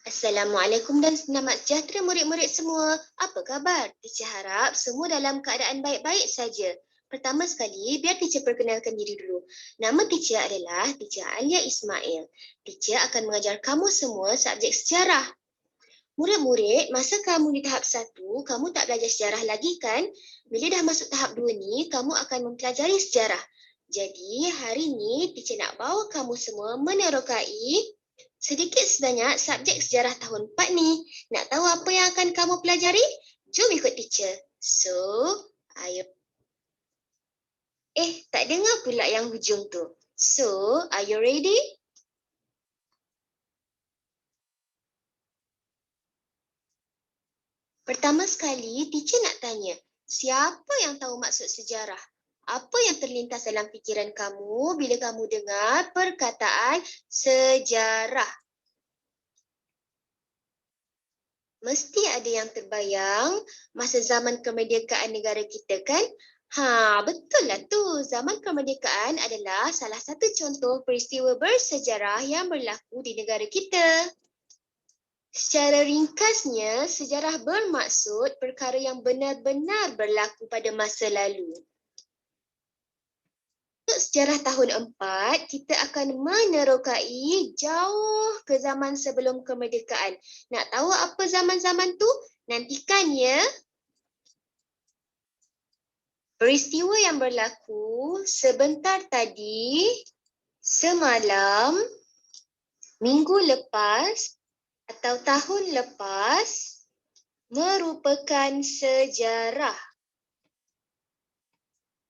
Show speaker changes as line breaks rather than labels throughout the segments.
Assalamualaikum dan selamat sejahtera murid-murid semua. Apa khabar? Teacher harap semua dalam keadaan baik-baik saja. Pertama sekali, biar teacher perkenalkan diri dulu. Nama teacher adalah Teacher Alia Ismail. Teacher akan mengajar kamu semua subjek sejarah. Murid-murid, masa kamu di tahap 1, kamu tak belajar sejarah lagi kan? Bila dah masuk tahap 2 ni, kamu akan mempelajari sejarah. Jadi, hari ni teacher nak bawa kamu semua menerokai sedikit sebanyak subjek sejarah tahun 4 ni. Nak tahu apa yang akan kamu pelajari? Jom ikut teacher. So, ayo. Tak dengar pula yang hujung tu. So, are you ready? Pertama sekali, teacher nak tanya, siapa yang tahu maksud sejarah? Apa yang terlintas dalam fikiran kamu bila kamu dengar perkataan sejarah? Mesti ada yang terbayang masa zaman kemerdekaan negara kita kan? Betul lah tu. Zaman kemerdekaan adalah salah satu contoh peristiwa bersejarah yang berlaku di negara kita. Secara ringkasnya, sejarah bermaksud perkara yang benar-benar berlaku pada masa lalu. Untuk sejarah tahun 4, kita akan menerokai jauh ke zaman sebelum kemerdekaan. Nak tahu apa zaman-zaman tu? Nantikan ya. Peristiwa yang berlaku sebentar tadi, semalam, minggu lepas atau tahun lepas merupakan sejarah.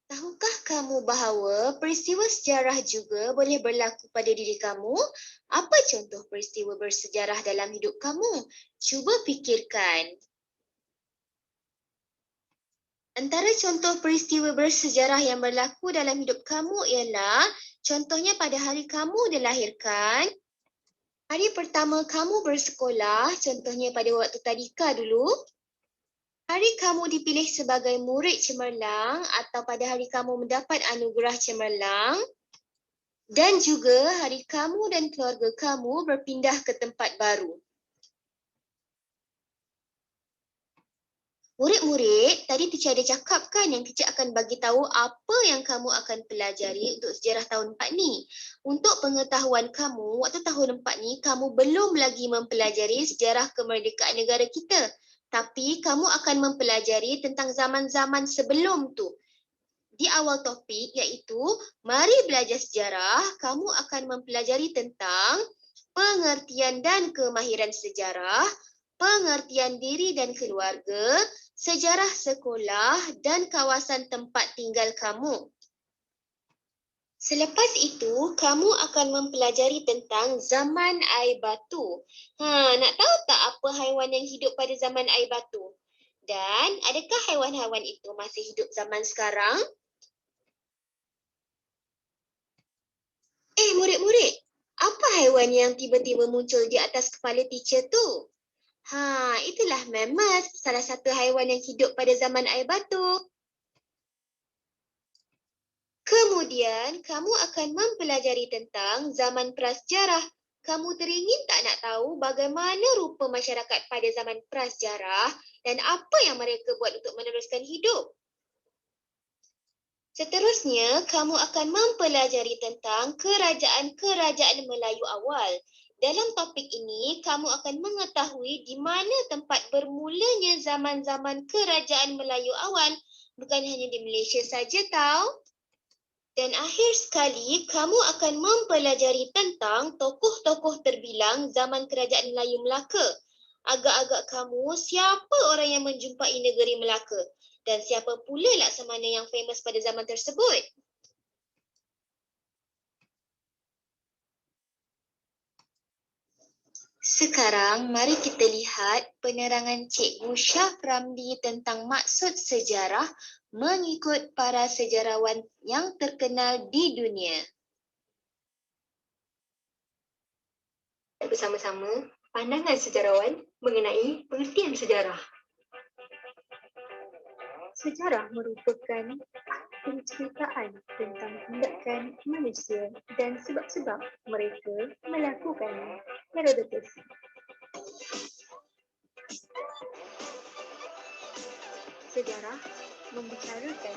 Tahukah kamu bahawa peristiwa sejarah juga boleh berlaku pada diri kamu? Apa contoh peristiwa bersejarah dalam hidup kamu? Cuba fikirkan. Antara contoh peristiwa bersejarah yang berlaku dalam hidup kamu ialah contohnya pada hari kamu dilahirkan, hari pertama kamu bersekolah, contohnya pada waktu tadika dulu, hari kamu dipilih sebagai murid cemerlang atau pada hari kamu mendapat anugerah cemerlang, dan juga hari kamu dan keluarga kamu berpindah ke tempat baru. Murid-murid, tadi teacher ada cakap kan yang teacher akan bagi tahu apa yang kamu akan pelajari untuk sejarah tahun 4 ni. Untuk pengetahuan kamu, waktu tahun 4 ni kamu belum lagi mempelajari sejarah kemerdekaan negara kita. Tapi kamu akan mempelajari tentang zaman-zaman sebelum tu. Di awal topik iaitu, mari belajar sejarah, kamu akan mempelajari tentang pengertian dan kemahiran sejarah, pengertian diri dan keluarga, sejarah sekolah dan kawasan tempat tinggal kamu. Selepas itu, kamu akan mempelajari tentang zaman air batu. Nak tahu tak apa haiwan yang hidup pada zaman air batu? Dan adakah haiwan-haiwan itu masih hidup zaman sekarang? Murid-murid, apa haiwan yang tiba-tiba muncul di atas kepala teacher tu? Itulah mammoth, salah satu haiwan yang hidup pada zaman air batu. Kemudian, kamu akan mempelajari tentang zaman prasejarah. Kamu teringin tak nak tahu bagaimana rupa masyarakat pada zaman prasejarah dan apa yang mereka buat untuk meneruskan hidup? Seterusnya, kamu akan mempelajari tentang kerajaan-kerajaan Melayu awal. Dalam topik ini, kamu akan mengetahui di mana tempat bermulanya zaman-zaman kerajaan Melayu awal. Bukan hanya di Malaysia saja tau. Dan akhir sekali, kamu akan mempelajari tentang tokoh-tokoh terbilang zaman kerajaan Melayu Melaka. Agak-agak kamu, siapa orang yang menjumpai negeri Melaka? Dan siapa pula laksamana yang famous pada zaman tersebut? Sekarang, mari kita lihat penerangan Cikgu Syaf Ramli tentang maksud sejarah mengikut para sejarawan yang terkenal di dunia. Bersama-sama, pandangan sejarawan mengenai pengertian sejarah. Sejarah merupakan penceritaan tentang tindakan manusia dan sebab-sebab mereka melakukannya. Herodotus.
Sejarah membicarakan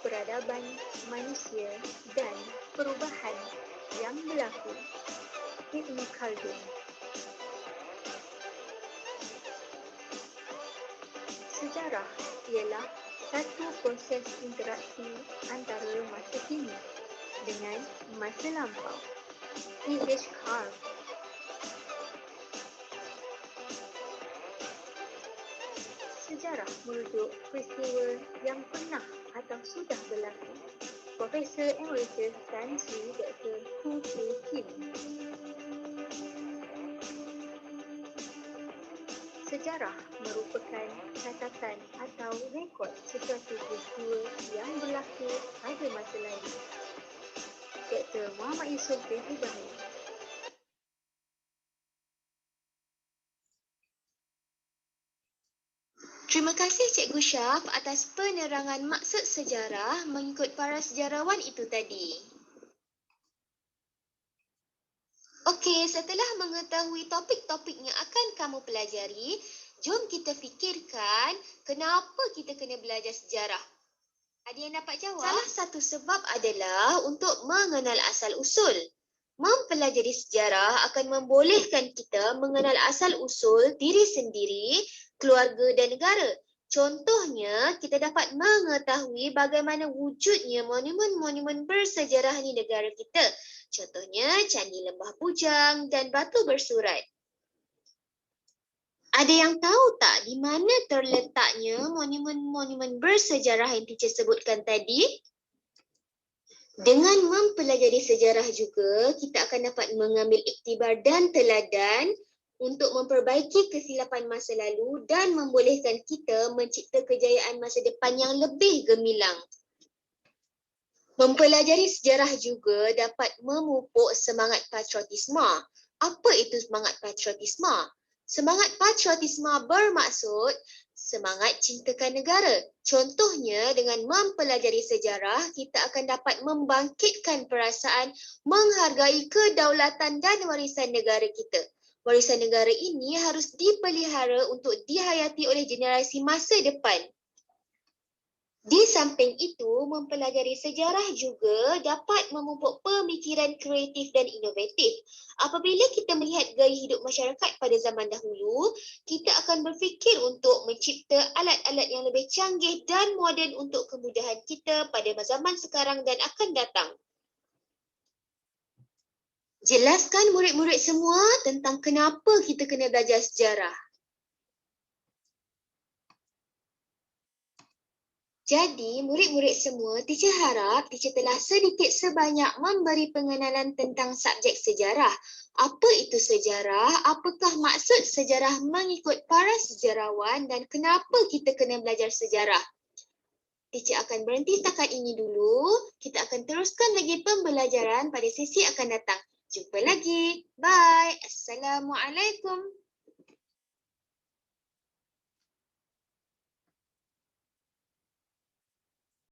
peradaban manusia dan perubahan yang berlaku. Ibn Khaldun. Sejarah ialah satu proses interaksi antara masa kini dengan masa lampau. E.H. Carr. Sejarah merujuk peristiwa yang pernah atau sudah berlaku. Profesor Emeritus Tan Sri Dr. Khoo Tee Kim. Sejarah merupakan catatan atau rekod sesuatu peristiwa yang berlaku pada masa lalu. Dr. Muhammad Yusof bin Ibrahim.
Terima kasih Cikgu Syaf atas penerangan maksud sejarah mengikut para sejarawan itu tadi. Okey, setelah mengetahui topik-topik yang akan kamu pelajari, jom kita fikirkan kenapa kita kena belajar sejarah. Ada yang dapat jawab? Salah satu sebab adalah untuk mengenal asal-usul. Mempelajari sejarah akan membolehkan kita mengenal asal-usul diri sendiri, keluarga dan negara. Contohnya, kita dapat mengetahui bagaimana wujudnya monumen-monumen bersejarah di negara kita. Contohnya, Candi Lembah Bujang dan Batu Bersurat. Ada yang tahu tak di mana terletaknya monumen-monumen bersejarah yang teacher sebutkan tadi? Dengan mempelajari sejarah juga, kita akan dapat mengambil iktibar dan teladan untuk memperbaiki kesilapan masa lalu dan membolehkan kita mencipta kejayaan masa depan yang lebih gemilang. Mempelajari sejarah juga dapat memupuk semangat patriotisme. Apa itu semangat patriotisme? Semangat patriotisme bermaksud semangat cintakan negara. Contohnya, dengan mempelajari sejarah, kita akan dapat membangkitkan perasaan menghargai kedaulatan dan warisan negara kita. Warisan negara ini harus dipelihara untuk dihayati oleh generasi masa depan. Di samping itu, mempelajari sejarah juga dapat memupuk pemikiran kreatif dan inovatif. Apabila kita melihat gaya hidup masyarakat pada zaman dahulu, kita akan berfikir untuk mencipta alat-alat yang lebih canggih dan moden untuk kemudahan kita pada zaman sekarang dan akan datang. Jelaskan murid-murid semua tentang kenapa kita kena belajar sejarah. Jadi, murid-murid semua, teacher harap teacher telah sedikit sebanyak memberi pengenalan tentang subjek sejarah. Apa itu sejarah? Apakah maksud sejarah mengikut para sejarawan dan kenapa kita kena belajar sejarah? Teacher akan berhenti setakat ini dulu. Kita akan teruskan lagi pembelajaran pada sesi akan datang. Jumpa lagi. Bye. Assalamualaikum.